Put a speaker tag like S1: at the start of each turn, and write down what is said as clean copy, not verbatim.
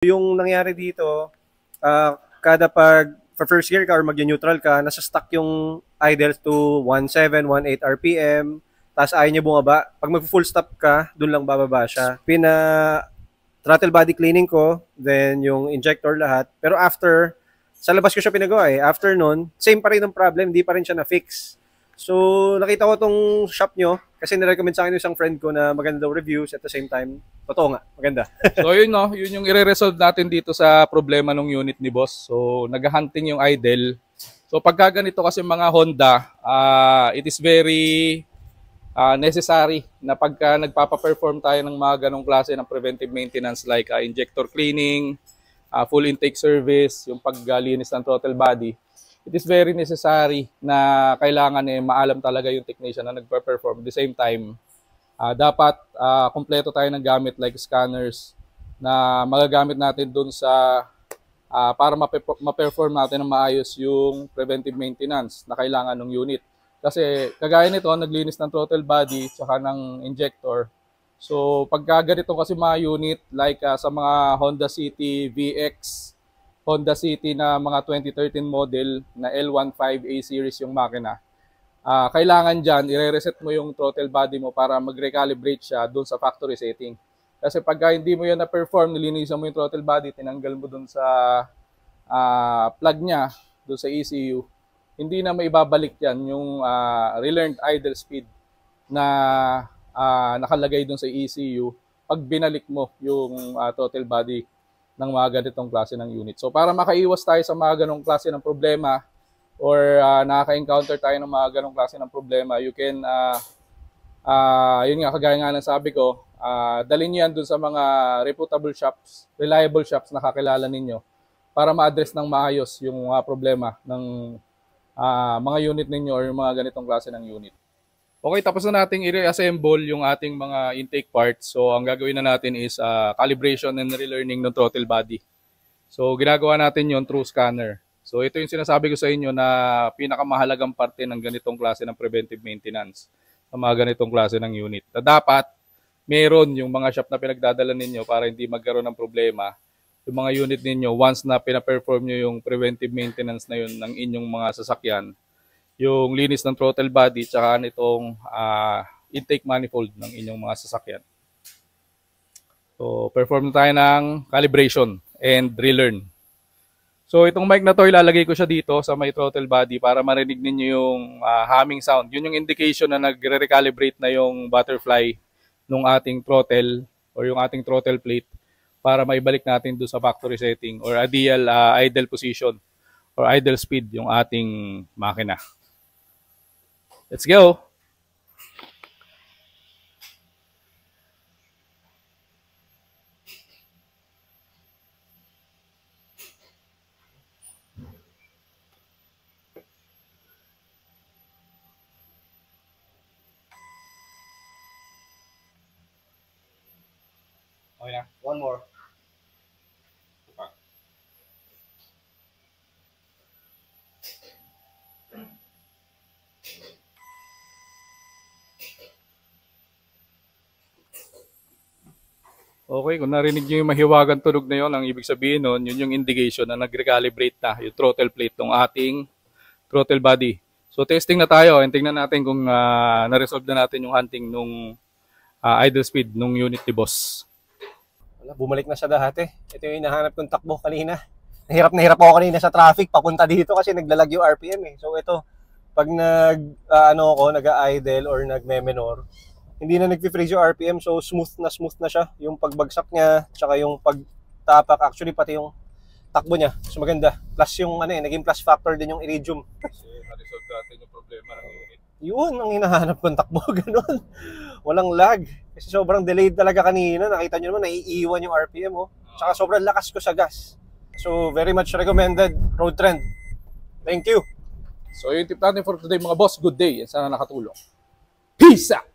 S1: Yung nangyari dito, kada pag first gear ka or mag-neutral ka, nasa stuck yung idle to 17, 18 RPM, tapos ayaw niya bumaba. Pag mag-full stop ka, dun lang bababa siya. Throttle body cleaning ko, then yung injector lahat. Pero after, sa labas ko siya pinagawa eh. After nun, same pa rin ang problem, hindi pa rin siya na-fix. So, nakita ko tong shop nyo, kasi nirecommend sa akin yung isang friend ko na maganda daw reviews at the same time, totoo nga, maganda.
S2: So yun no, yun yung i-resolve natin dito sa problema ng unit ni boss. So naghahunting yung idle. So pagka ganito kasi mga Honda, it is very necessary na pagka nagpapa-perform tayo ng mga ganong klase ng preventive maintenance like injector cleaning, full intake service, yung paglinis ng throttle body, it is very necessary na kailangan maalam talaga yung technician na nagpa-perform. At the same time, dapat kumpleto tayo ng gamit like scanners na magagamit natin dun sa para ma-perform natin ng maayos yung preventive maintenance na kailangan ng unit. Kasi kagaya nito, naglinis ng throttle body tsaka ng injector. So pagka ganito kasi mga unit like sa mga Honda City VX, Honda City na mga 2013 model na L15A series yung makina, kailangan dyan, i-reset mo yung throttle body mo para mag-recalibrate siya doon sa factory setting. Kasi pagka hindi mo yan na-perform, nilinisan mo yung throttle body, tinanggal mo doon sa plug niya, doon sa ECU, hindi na maibabalik yan yung relearned idle speed na nakalagay doon sa ECU pag binalik mo yung throttle body ng mga ganitong klase ng unit. So para makaiwas tayo sa mga ganong klase ng problema or nakaka-encounter tayo ng mga ganong klase ng problema, you can, yun nga, kagaya nga ng sabi ko, dalhin nyo yan dun sa mga reputable shops, reliable shops na kakilala ninyo para ma-address ng maayos yung problema ng mga unit ninyo or yung mga ganitong klase ng unit. Okay, tapos na natin i-reassemble yung ating mga intake parts. So ang gagawin na natin is calibration and relearning ng throttle body. So ginagawa natin yon through scanner. So ito yung sinasabi ko sa inyo na pinakamahalagang parte ng ganitong klase ng preventive maintenance sa mga ganitong klase ng unit. Na dapat meron yung mga shop na pinagdadala ninyo para hindi magkaroon ng problema. Yung mga unit ninyo, once na pina-perform nyo yung preventive maintenance na yun ng inyong mga sasakyan, yung linis ng throttle body tsaka nitong intake manifold ng inyong mga sasakyan. So perform tayo ng calibration and relearn. So itong mic na to, ilalagay ko siya dito sa may throttle body para marinig ninyo yung humming sound. Yun yung indication na nagre-recalibrate na yung butterfly ng ating throttle or yung ating throttle plate para maibalik natin doon sa factory setting or ideal idle position or idle speed yung ating makina. Let's go!
S1: Okay na. One more.
S2: Okay, kung narinig nyo yung mahiwagang tunog na yun, ang ibig sabihin nun, yun yung indication na nag-recalibrate na yung throttle plate ng ating throttle body. So testing na tayo and tingnan natin kung na-resolve na natin yung hunting nung idle speed nung unit ni boss.
S1: Wala, bumalik na siya dati. Ito yung hinahanap kong takbo kanina. Na hirap ako kanina sa traffic papunta dito kasi naglalag yung RPM eh. So ito, pag nag-idle or nag-menor, hindi na nag-freeze yung RPM, so smooth na siya. Yung pagbagsak niya, tsaka yung pagtapak, actually pati yung takbo niya. So maganda. Plus yung naging plus factor din yung iridium.
S2: Kasi na-resolve natin yung problema ng unit.
S1: Yun ang hinahanap kong takbo, ganun. Walang lag. Kasi sobrang delayed talaga kanina. Nakita nyo naman, naiiwan yung RPM. Oh. Tsaka sobrang lakas ko sa gas. So very much recommended, Road Trend. Thank you.
S2: So yung tip natin for today mga boss, good day. Sana nakatulong. Peace out!